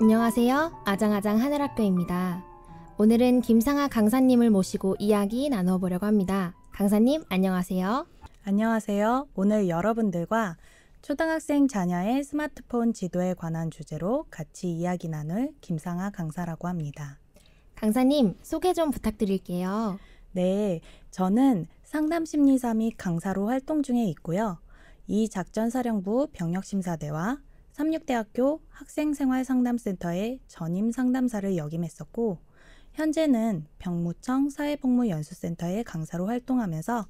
안녕하세요. 아장아장 하늘학교입니다. 오늘은 김상아 강사님을 모시고 이야기 나눠보려고 합니다. 강사님, 안녕하세요. 안녕하세요. 오늘 여러분들과 초등학생 자녀의 스마트폰 지도에 관한 주제로 같이 이야기 나눌 김상아 강사라고 합니다. 강사님, 소개 좀 부탁드릴게요. 네, 저는 상담심리사 및 강사로 활동 중에 있고요. 이 작전사령부 병력심사대와 삼육대학교 학생생활상담센터의 전임 상담사를 역임했었고, 현재는 병무청 사회복무연수센터의 강사로 활동하면서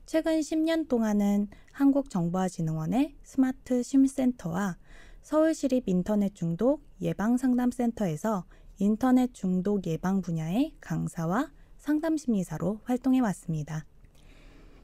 최근 10년 동안은 한국정보화진흥원의 스마트 쉼센터와 서울시립 인터넷 중독 예방상담센터에서 인터넷 중독 예방 분야의 강사와 상담심리사로 활동해 왔습니다.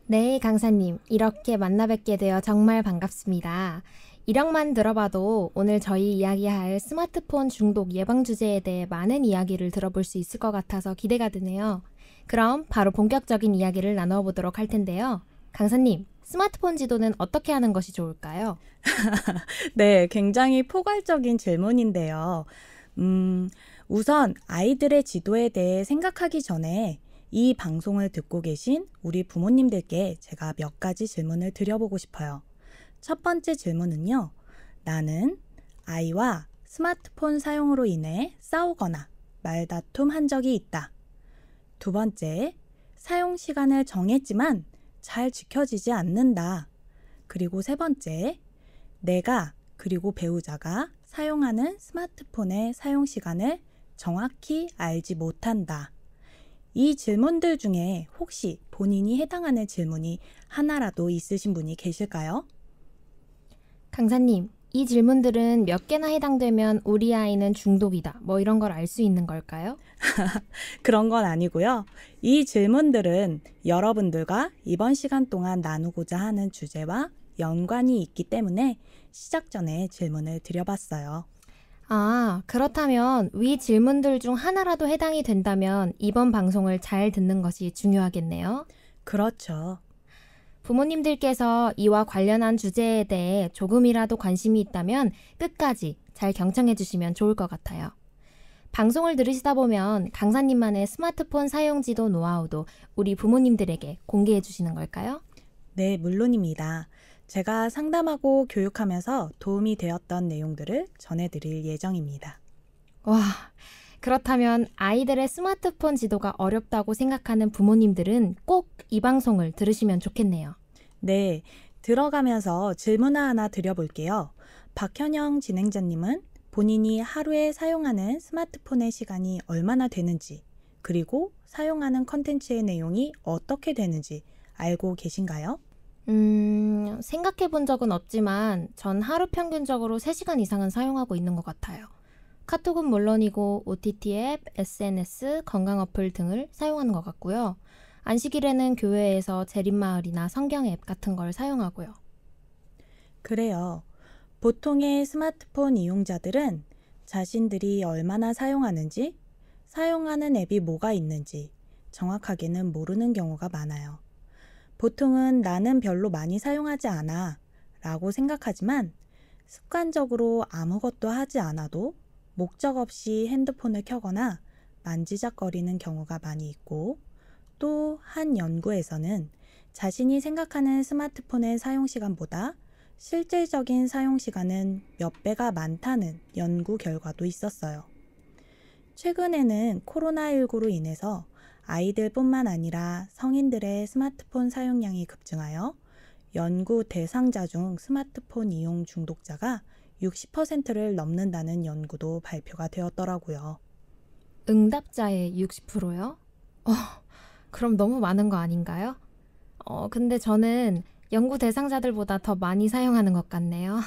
네, 강사님. 이렇게 만나 뵙게 되어 정말 반갑습니다. 이력만 들어봐도 오늘 저희 이야기할 스마트폰 중독 예방 주제에 대해 많은 이야기를 들어볼 수 있을 것 같아서 기대가 되네요. 그럼 바로 본격적인 이야기를 나눠보도록 할 텐데요. 강사님, 스마트폰 지도는 어떻게 하는 것이 좋을까요? 네, 굉장히 포괄적인 질문인데요. 우선 아이들의 지도에 대해 생각하기 전에 이 방송을 듣고 계신 우리 부모님들께 제가 몇 가지 질문을 드려보고 싶어요. 첫 번째 질문은요. 나는 아이와 스마트폰 사용으로 인해 싸우거나 말다툼 한 적이 있다. 두 번째, 사용 시간을 정했지만 잘 지켜지지 않는다. 그리고 세 번째, 내가 그리고 배우자가 사용하는 스마트폰의 사용 시간을 정확히 알지 못한다. 이 질문들 중에 혹시 본인이 해당하는 질문이 하나라도 있으신 분이 계실까요? 강사님, 이 질문들은 몇 개나 해당되면 우리 아이는 중독이다. 뭐 이런 걸 알 수 있는 걸까요? 그런 건 아니고요. 이 질문들은 여러분들과 이번 시간 동안 나누고자 하는 주제와 연관이 있기 때문에 시작 전에 질문을 드려봤어요. 아, 그렇다면 위 질문들 중 하나라도 해당이 된다면 이번 방송을 잘 듣는 것이 중요하겠네요. 그렇죠. 부모님들께서 이와 관련한 주제에 대해 조금이라도 관심이 있다면 끝까지 잘 경청해 주시면 좋을 것 같아요. 방송을 들으시다 보면 강사님만의 스마트폰 사용 지도 노하우도 우리 부모님들에게 공개해 주시는 걸까요? 네, 물론입니다. 제가 상담하고 교육하면서 도움이 되었던 내용들을 전해드릴 예정입니다. 와, 그렇다면 아이들의 스마트폰 지도가 어렵다고 생각하는 부모님들은 꼭 이 방송을 들으시면 좋겠네요. 네, 들어가면서 질문 하나 드려볼게요. 박현영 진행자님은 본인이 하루에 사용하는 스마트폰의 시간이 얼마나 되는지, 그리고 사용하는 컨텐츠의 내용이 어떻게 되는지 알고 계신가요? 생각해 본 적은 없지만 전 하루 평균적으로 3시간 이상은 사용하고 있는 것 같아요. 카톡은 물론이고 OTT 앱, SNS, 건강 어플 등을 사용하는 것 같고요. 안식일에는 교회에서 재림마을이나 성경 앱 같은 걸 사용하고요. 그래요. 보통의 스마트폰 이용자들은 자신들이 얼마나 사용하는지, 사용하는 앱이 뭐가 있는지 정확하게는 모르는 경우가 많아요. 보통은 나는 별로 많이 사용하지 않아 라고 생각하지만 습관적으로 아무것도 하지 않아도 목적 없이 핸드폰을 켜거나 만지작거리는 경우가 많이 있고, 또 한 연구에서는 자신이 생각하는 스마트폰의 사용 시간보다 실질적인 사용 시간은 몇 배가 많다는 연구 결과도 있었어요. 최근에는 코로나19로 인해서 아이들뿐만 아니라 성인들의 스마트폰 사용량이 급증하여 연구 대상자 중 스마트폰 이용 중독자가 60%를 넘는다는 연구도 발표가 되었더라고요. 응답자의 60%요? 그럼 너무 많은 거 아닌가요? 근데 저는 연구 대상자들보다 더 많이 사용하는 것 같네요.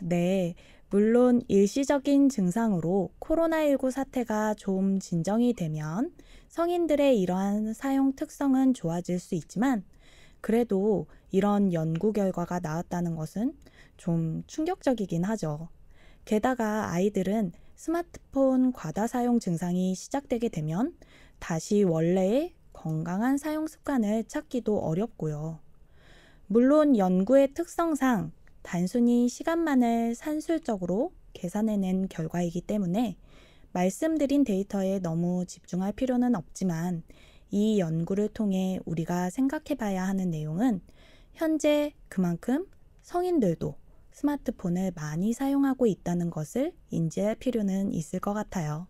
네, 물론 일시적인 증상으로 코로나19 사태가 좀 진정이 되면 성인들의 이러한 사용 특성은 좋아질 수 있지만, 그래도 이런 연구 결과가 나왔다는 것은 좀 충격적이긴 하죠. 게다가 아이들은 스마트폰 과다 사용 증상이 시작되게 되면 다시 원래의 건강한 사용 습관을 찾기도 어렵고요. 물론 연구의 특성상 단순히 시간만을 산술적으로 계산해낸 결과이기 때문에 말씀드린 데이터에 너무 집중할 필요는 없지만 이 연구를 통해 우리가 생각해 봐야 하는 내용은 현재 그만큼 성인들도 스마트폰을 많이 사용하고 있다는 것을 인지할 필요는 있을 것 같아요.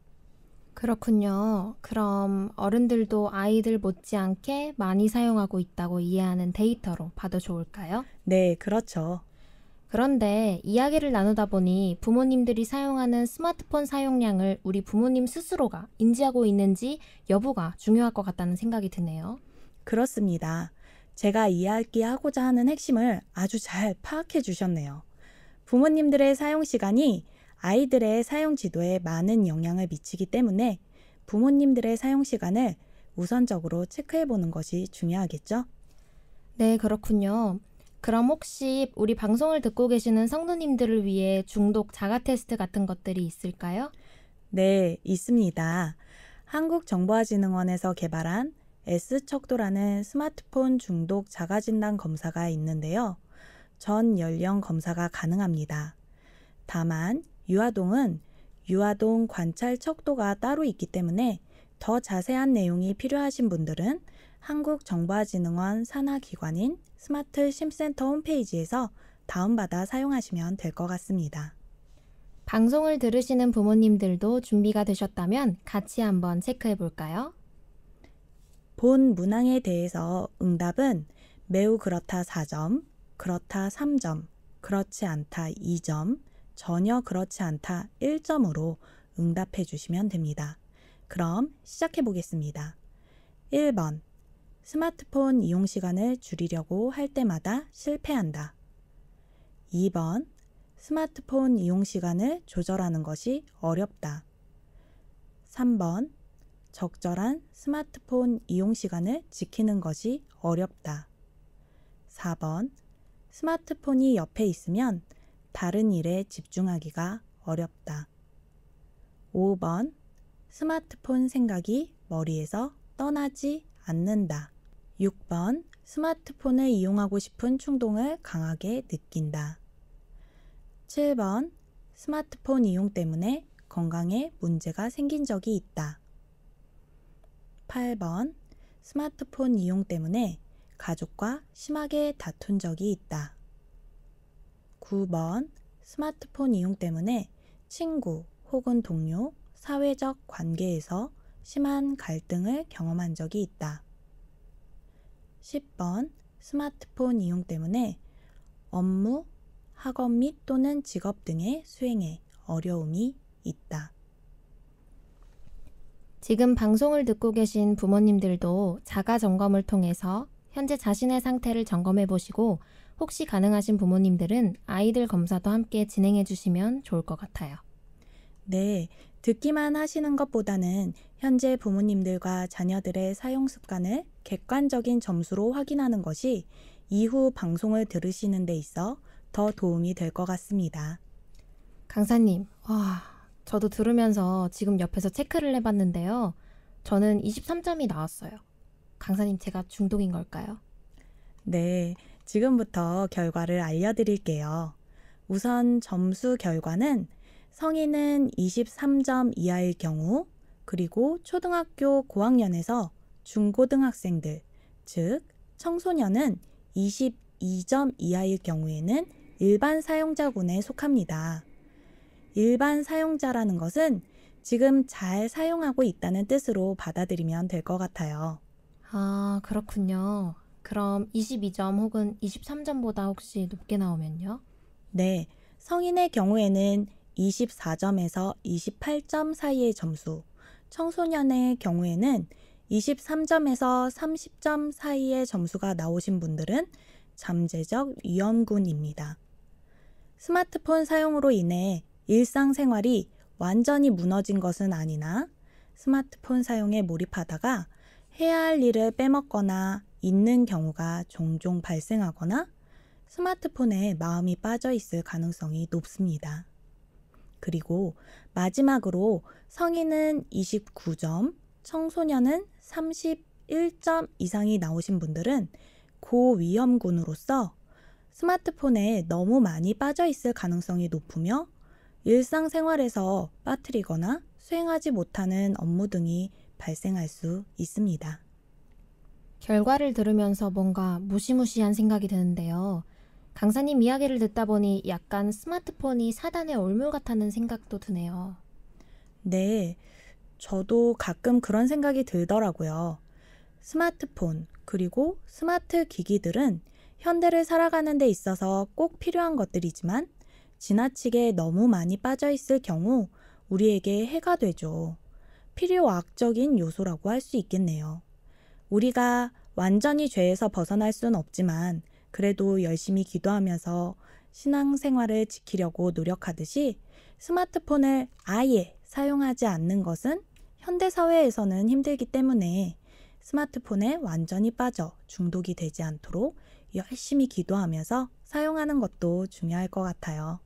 그렇군요. 그럼 어른들도 아이들 못지않게 많이 사용하고 있다고 이해하는 데이터로 봐도 좋을까요? 네, 그렇죠. 그런데 이야기를 나누다 보니 부모님들이 사용하는 스마트폰 사용량을 우리 부모님 스스로가 인지하고 있는지 여부가 중요할 것 같다는 생각이 드네요. 그렇습니다. 제가 이야기하고자 하는 핵심을 아주 잘 파악해 주셨네요. 부모님들의 사용 시간이 아이들의 사용 지도에 많은 영향을 미치기 때문에 부모님들의 사용 시간을 우선적으로 체크해 보는 것이 중요하겠죠? 네, 그렇군요. 그럼 혹시 우리 방송을 듣고 계시는 성도님들을 위해 중독 자가 테스트 같은 것들이 있을까요? 네, 있습니다. 한국정보화진흥원에서 개발한 S척도라는 스마트폰 중독 자가진단 검사가 있는데요. 전 연령 검사가 가능합니다. 다만 유아동은 유아동 관찰 척도가 따로 있기 때문에 더 자세한 내용이 필요하신 분들은 한국정보화진흥원 산하기관인 스마트 심센터 홈페이지에서 다운받아 사용하시면 될 것 같습니다. 방송을 들으시는 부모님들도 준비가 되셨다면 같이 한번 체크해 볼까요? 본 문항에 대해서 응답은 매우 그렇다 4점, 그렇다 3점, 그렇지 않다 2점, 전혀 그렇지 않다 1점으로 응답해 주시면 됩니다. 그럼 시작해 보겠습니다. 1번. 스마트폰 이용 시간을 줄이려고 할 때마다 실패한다. 2번. 스마트폰 이용 시간을 조절하는 것이 어렵다. 3번. 적절한 스마트폰 이용 시간을 지키는 것이 어렵다. 4번. 스마트폰이 옆에 있으면 다른 일에 집중하기가 어렵다. 5번. 스마트폰 생각이 머리에서 떠나지 않는다. 6번. 스마트폰을 이용하고 싶은 충동을 강하게 느낀다. 7번. 스마트폰 이용 때문에 건강에 문제가 생긴 적이 있다. 8번. 스마트폰 이용 때문에 가족과 심하게 다툰 적이 있다. 9번. 스마트폰 이용 때문에 친구 혹은 동료, 사회적 관계에서 심한 갈등을 경험한 적이 있다. 10번. 스마트폰 이용 때문에 업무, 학업 및 또는 직업 등의 수행에 어려움이 있다. 지금 방송을 듣고 계신 부모님들도 자가 점검을 통해서 현재 자신의 상태를 점검해 보시고 혹시 가능하신 부모님들은 아이들 검사도 함께 진행해 주시면 좋을 것 같아요. 네, 듣기만 하시는 것보다는 현재 부모님들과 자녀들의 사용 습관을 객관적인 점수로 확인하는 것이 이후 방송을 들으시는 데 있어 더 도움이 될 것 같습니다. 강사님, 저도 들으면서 지금 옆에서 체크를 해봤는데요. 저는 23점이 나왔어요. 강사님, 제가 중독인 걸까요? 네, 지금부터 결과를 알려드릴게요. 우선 점수 결과는 성인은 23점 이하일 경우, 그리고 초등학교 고학년에서 중고등학생들, 즉 청소년은 22점 이하일 경우에는 일반 사용자군에 속합니다. 일반 사용자라는 것은 지금 잘 사용하고 있다는 뜻으로 받아들이면 될 것 같아요. 아, 그렇군요. 그럼 22점 혹은 23점보다 혹시 높게 나오면요? 네, 성인의 경우에는 24점에서 28점 사이의 점수, 청소년의 경우에는 23점에서 30점 사이의 점수가 나오신 분들은 잠재적 위험군입니다. 스마트폰 사용으로 인해 일상생활이 완전히 무너진 것은 아니나 스마트폰 사용에 몰입하다가 해야 할 일을 빼먹거나 잊는 경우가 종종 발생하거나 스마트폰에 마음이 빠져 있을 가능성이 높습니다. 그리고 마지막으로 성인은 29점, 청소년은 31점 이상이 나오신 분들은 고위험군으로서 스마트폰에 너무 많이 빠져 있을 가능성이 높으며 일상생활에서 빠뜨리거나 수행하지 못하는 업무 등이 발생할 수 있습니다. 결과를 들으면서 뭔가 무시무시한 생각이 드는데요. 강사님 이야기를 듣다 보니 약간 스마트폰이 사단의 올물 같다는 생각도 드네요. 네, 저도 가끔 그런 생각이 들더라고요. 스마트폰, 그리고 스마트 기기들은 현대를 살아가는 데 있어서 꼭 필요한 것들이지만 지나치게 너무 많이 빠져 있을 경우 우리에게 해가 되죠. 필요악적인 요소라고 할 수 있겠네요. 우리가 완전히 죄에서 벗어날 수는 없지만 그래도 열심히 기도하면서 신앙생활을 지키려고 노력하듯이 스마트폰을 아예 사용하지 않는 것은 현대사회에서는 힘들기 때문에 스마트폰에 완전히 빠져 중독이 되지 않도록 열심히 기도하면서 사용하는 것도 중요할 것 같아요.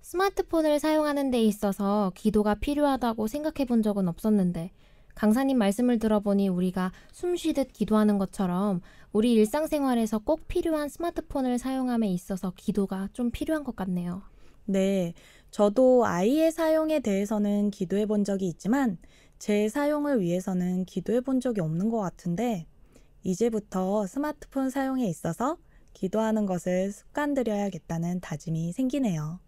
스마트폰을 사용하는 데 있어서 기도가 필요하다고 생각해 본 적은 없었는데, 강사님 말씀을 들어보니 우리가 숨 쉬듯 기도하는 것처럼 우리 일상생활에서 꼭 필요한 스마트폰을 사용함에 있어서 기도가 좀 필요한 것 같네요. 네, 저도 아이의 사용에 대해서는 기도해 본 적이 있지만 제 사용을 위해서는 기도해 본 적이 없는 것 같은데 이제부터 스마트폰 사용에 있어서 기도하는 것을 습관들여야겠다는 다짐이 생기네요.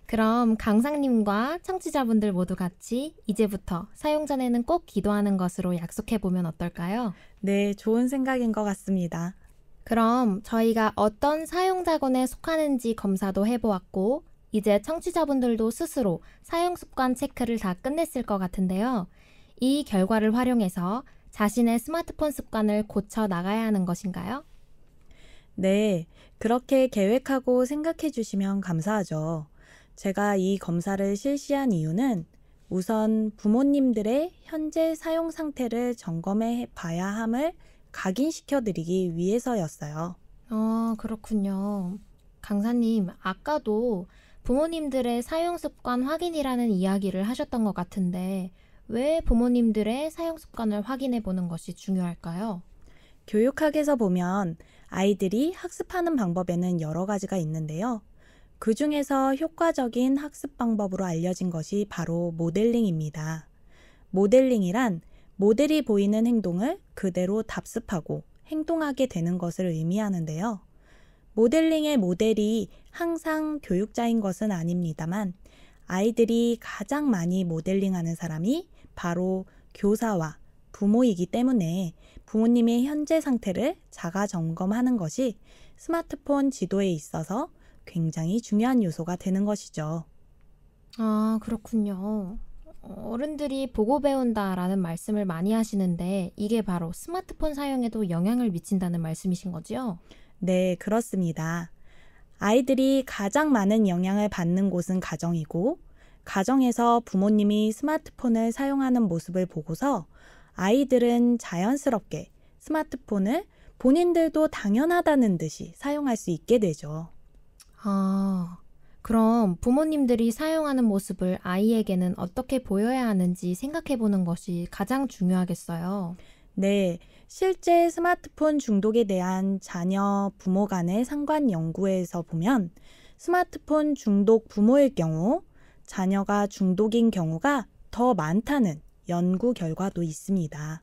그럼 강사님과 청취자분들 모두 같이 이제부터 사용 전에는 꼭 기도하는 것으로 약속해 보면 어떨까요? 네, 좋은 생각인 것 같습니다. 그럼 저희가 어떤 사용자군에 속하는지 검사도 해보았고, 이제 청취자분들도 스스로 사용 습관 체크를 다 끝냈을 것 같은데요. 이 결과를 활용해서 자신의 스마트폰 습관을 고쳐 나가야 하는 것인가요? 네, 그렇게 계획하고 생각해 주시면 감사하죠. 제가 이 검사를 실시한 이유는 우선 부모님들의 현재 사용 상태를 점검해 봐야 함을 각인시켜 드리기 위해서였어요. 그렇군요. 강사님, 아까도 부모님들의 사용 습관 확인이라는 이야기를 하셨던 것 같은데, 왜 부모님들의 사용 습관을 확인해 보는 것이 중요할까요? 교육학에서 보면 아이들이 학습하는 방법에는 여러 가지가 있는데요. 그 중에서 효과적인 학습 방법으로 알려진 것이 바로 모델링입니다. 모델링이란 모델이 보이는 행동을 그대로 답습하고 행동하게 되는 것을 의미하는데요. 모델링의 모델이 항상 교육자인 것은 아닙니다만 아이들이 가장 많이 모델링하는 사람이 바로 교사와 부모이기 때문에 부모님의 현재 상태를 자가 점검하는 것이 스마트폰 지도에 있어서 굉장히 중요한 요소가 되는 것이죠. 아, 그렇군요. 어른들이 보고 배운다라는 말씀을 많이 하시는데, 이게 바로 스마트폰 사용에도 영향을 미친다는 말씀이신 거죠? 네, 그렇습니다. 아이들이 가장 많은 영향을 받는 곳은 가정이고, 가정에서 부모님이 스마트폰을 사용하는 모습을 보고서 아이들은 자연스럽게 스마트폰을 본인들도 당연하다는 듯이 사용할 수 있게 되죠. 아, 그럼 부모님들이 사용하는 모습을 아이에게는 어떻게 보여야 하는지 생각해 보는 것이 가장 중요하겠어요. 네, 실제 스마트폰 중독에 대한 자녀 부모 간의 상관 연구에서 보면 스마트폰 중독 부모일 경우 자녀가 중독인 경우가 더 많다는 연구 결과도 있습니다.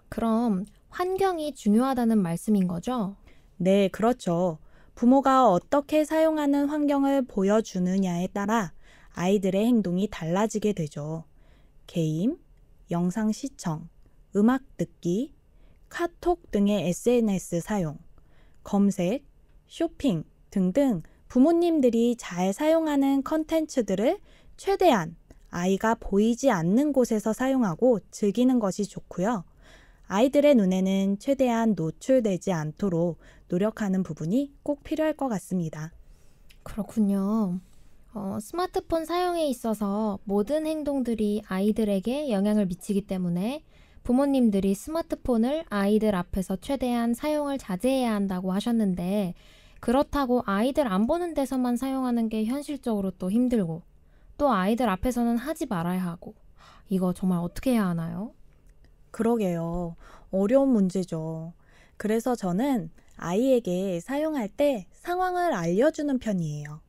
그럼 환경이 중요하다는 말씀인 거죠? 네, 그렇죠. 부모가 어떻게 사용하는 환경을 보여주느냐에 따라 아이들의 행동이 달라지게 되죠. 게임, 영상 시청, 음악 듣기, 카톡 등의 SNS 사용, 검색, 쇼핑 등등 부모님들이 잘 사용하는 컨텐츠들을 최대한 아이가 보이지 않는 곳에서 사용하고 즐기는 것이 좋고요. 아이들의 눈에는 최대한 노출되지 않도록 노력하는 부분이 꼭 필요할 것 같습니다. 그렇군요. 스마트폰 사용에 있어서 모든 행동들이 아이들에게 영향을 미치기 때문에 부모님들이 스마트폰을 아이들 앞에서 최대한 사용을 자제해야 한다고 하셨는데, 그렇다고 아이들 안 보는 데서만 사용하는 게 현실적으로 또 힘들고, 또 아이들 앞에서는 하지 말아야 하고, 이거 정말 어떻게 해야 하나요? 그러게요. 어려운 문제죠. 그래서 저는 아이에게 사용할 때 상황을 알려주는 편이에요.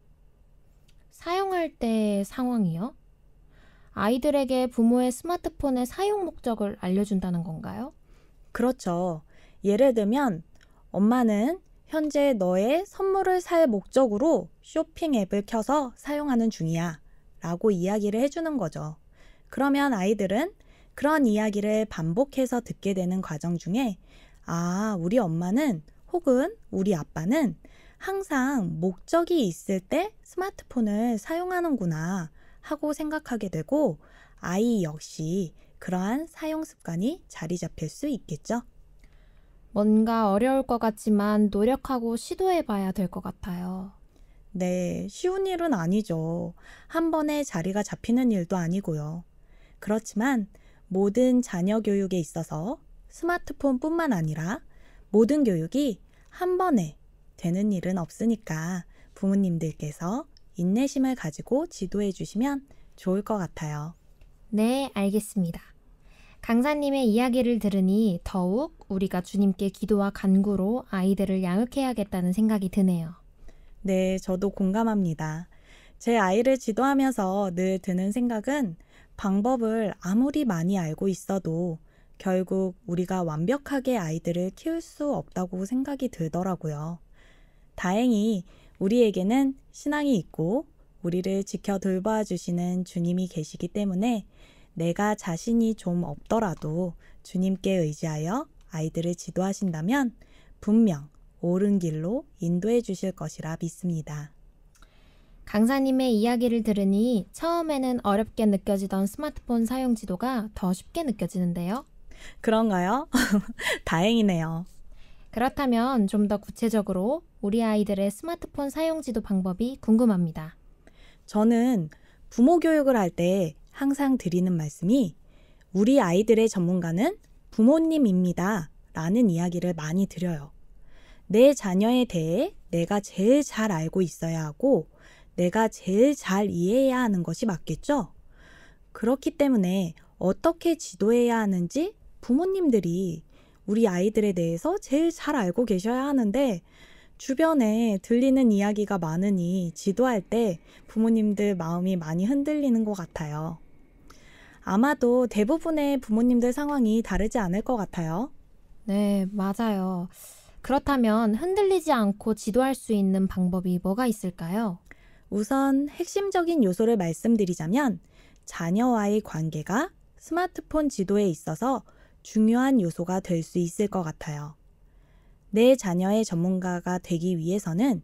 사용할 때 상황이요? 아이들에게 부모의 스마트폰의 사용 목적을 알려준다는 건가요? 그렇죠. 예를 들면 엄마는 현재 너의 선물을 살 목적으로 쇼핑 앱을 켜서 사용하는 중이야 라고 이야기를 해주는 거죠. 그러면 아이들은 그런 이야기를 반복해서 듣게 되는 과정 중에 우리 엄마는 혹은 우리 아빠는 항상 목적이 있을 때 스마트폰을 사용하는구나 하고 생각하게 되고 아이 역시 그러한 사용 습관이 자리 잡힐 수 있겠죠. 뭔가 어려울 것 같지만 노력하고 시도해 봐야 될 것 같아요. 네, 쉬운 일은 아니죠. 한 번에 자리가 잡히는 일도 아니고요. 그렇지만 모든 자녀 교육에 있어서 스마트폰뿐만 아니라 모든 교육이 한 번에 되는 일은 없으니까 부모님들께서 인내심을 가지고 지도해 주시면 좋을 것 같아요. 네, 알겠습니다. 강사님의 이야기를 들으니 더욱 우리가 주님께 기도와 간구로 아이들을 양육해야겠다는 생각이 드네요. 네, 저도 공감합니다. 제 아이를 지도하면서 늘 드는 생각은 방법을 아무리 많이 알고 있어도 결국 우리가 완벽하게 아이들을 키울 수 없다고 생각이 들더라고요. 다행히 우리에게는 신앙이 있고 우리를 지켜 돌봐 주시는 주님이 계시기 때문에 내가 자신이 좀 없더라도 주님께 의지하여 아이들을 지도하신다면 분명 옳은 길로 인도해 주실 것이라 믿습니다. 강사님의 이야기를 들으니 처음에는 어렵게 느껴지던 스마트폰 사용 지도가 더 쉽게 느껴지는데요. 그런가요? 다행이네요. 그렇다면 좀 더 구체적으로 우리 아이들의 스마트폰 사용 지도 방법이 궁금합니다. 저는 부모 교육을 할 때 항상 드리는 말씀이 우리 아이들의 전문가는 부모님입니다 라는 이야기를 많이 드려요. 내 자녀에 대해 내가 제일 잘 알고 있어야 하고 내가 제일 잘 이해해야 하는 것이 맞겠죠? 그렇기 때문에 어떻게 지도해야 하는지 부모님들이 우리 아이들에 대해서 제일 잘 알고 계셔야 하는데 주변에 들리는 이야기가 많으니 지도할 때 부모님들 마음이 많이 흔들리는 것 같아요. 아마도 대부분의 부모님들 상황이 다르지 않을 것 같아요. 네, 맞아요. 그렇다면 흔들리지 않고 지도할 수 있는 방법이 뭐가 있을까요? 우선 핵심적인 요소를 말씀드리자면 자녀와의 관계가 스마트폰 지도에 있어서 중요한 요소가 될 수 있을 것 같아요. 내 자녀의 전문가가 되기 위해서는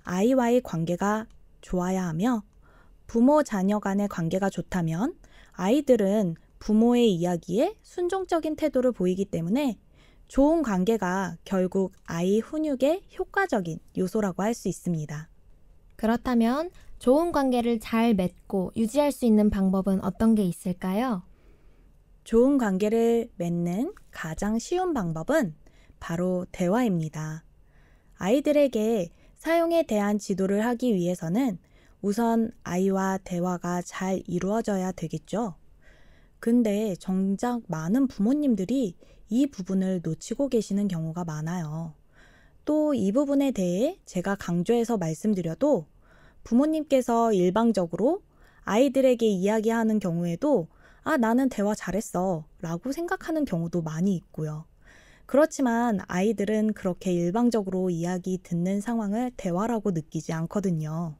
아이와의 관계가 좋아야 하며 부모 자녀 간의 관계가 좋다면 아이들은 부모의 이야기에 순종적인 태도를 보이기 때문에 좋은 관계가 결국 아이 훈육에 효과적인 요소라고 할 수 있습니다. 그렇다면 좋은 관계를 잘 맺고 유지할 수 있는 방법은 어떤 게 있을까요? 좋은 관계를 맺는 가장 쉬운 방법은 바로 대화입니다. 아이들에게 사용에 대한 지도를 하기 위해서는 우선 아이와 대화가 잘 이루어져야 되겠죠. 근데 정작 많은 부모님들이 이 부분을 놓치고 계시는 경우가 많아요. 또 이 부분에 대해 제가 강조해서 말씀드려도 부모님께서 일방적으로 아이들에게 이야기하는 경우에도 나는 대화 잘했어 라고 생각하는 경우도 많이 있고요. 그렇지만 아이들은 그렇게 일방적으로 이야기 듣는 상황을 대화라고 느끼지 않거든요.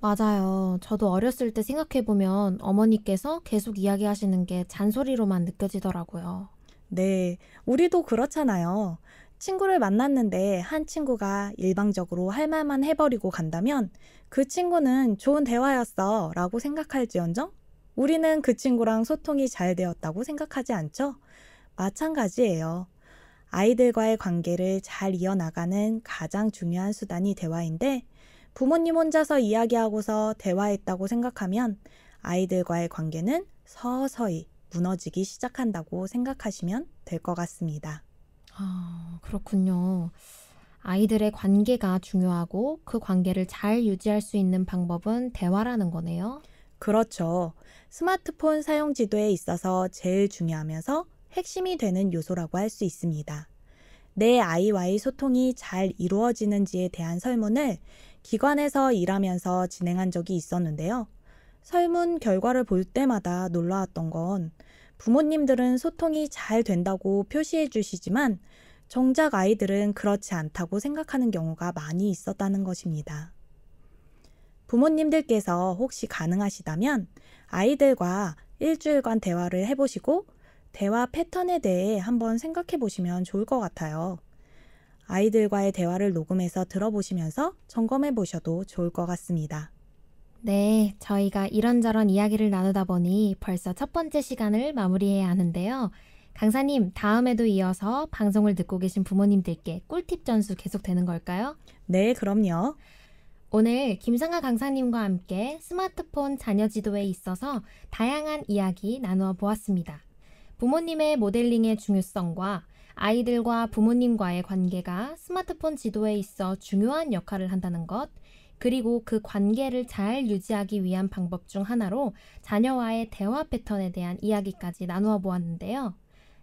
맞아요. 저도 어렸을 때 생각해보면 어머니께서 계속 이야기하시는 게 잔소리로만 느껴지더라고요. 네, 우리도 그렇잖아요. 친구를 만났는데 한 친구가 일방적으로 할 말만 해버리고 간다면 그 친구는 좋은 대화였어 라고 생각할지언정 우리는 그 친구랑 소통이 잘 되었다고 생각하지 않죠? 마찬가지예요. 아이들과의 관계를 잘 이어나가는 가장 중요한 수단이 대화인데 부모님 혼자서 이야기하고서 대화했다고 생각하면 아이들과의 관계는 서서히 무너지기 시작한다고 생각하시면 될 것 같습니다. 그렇군요. 아이들의 관계가 중요하고 그 관계를 잘 유지할 수 있는 방법은 대화라는 거네요. 그렇죠. 스마트폰 사용 지도에 있어서 제일 중요하면서 핵심이 되는 요소라고 할 수 있습니다. 내 아이와의 소통이 잘 이루어지는지에 대한 설문을 기관에서 일하면서 진행한 적이 있었는데요. 설문 결과를 볼 때마다 놀라웠던 건 부모님들은 소통이 잘 된다고 표시해 주시지만 정작 아이들은 그렇지 않다고 생각하는 경우가 많이 있었다는 것입니다. 부모님들께서 혹시 가능하시다면 아이들과 일주일간 대화를 해보시고 대화 패턴에 대해 한번 생각해 보시면 좋을 것 같아요. 아이들과의 대화를 녹음해서 들어보시면서 점검해 보셔도 좋을 것 같습니다. 네, 저희가 이런저런 이야기를 나누다 보니 벌써 첫 번째 시간을 마무리해야 하는데요. 강사님, 다음에도 이어서 방송을 듣고 계신 부모님들께 꿀팁 전수 계속되는 걸까요? 네, 그럼요. 오늘 김상아 강사님과 함께 스마트폰 자녀 지도에 있어서 다양한 이야기 나누어 보았습니다. 부모님의 모델링의 중요성과 아이들과 부모님과의 관계가 스마트폰 지도에 있어 중요한 역할을 한다는 것, 그리고 그 관계를 잘 유지하기 위한 방법 중 하나로 자녀와의 대화 패턴에 대한 이야기까지 나누어 보았는데요.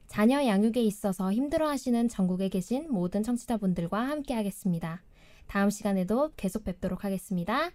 자녀 양육에 있어서 힘들어하시는 전국에 계신 모든 청취자분들과 함께 하겠습니다. 다음 시간에도 계속 뵙도록 하겠습니다.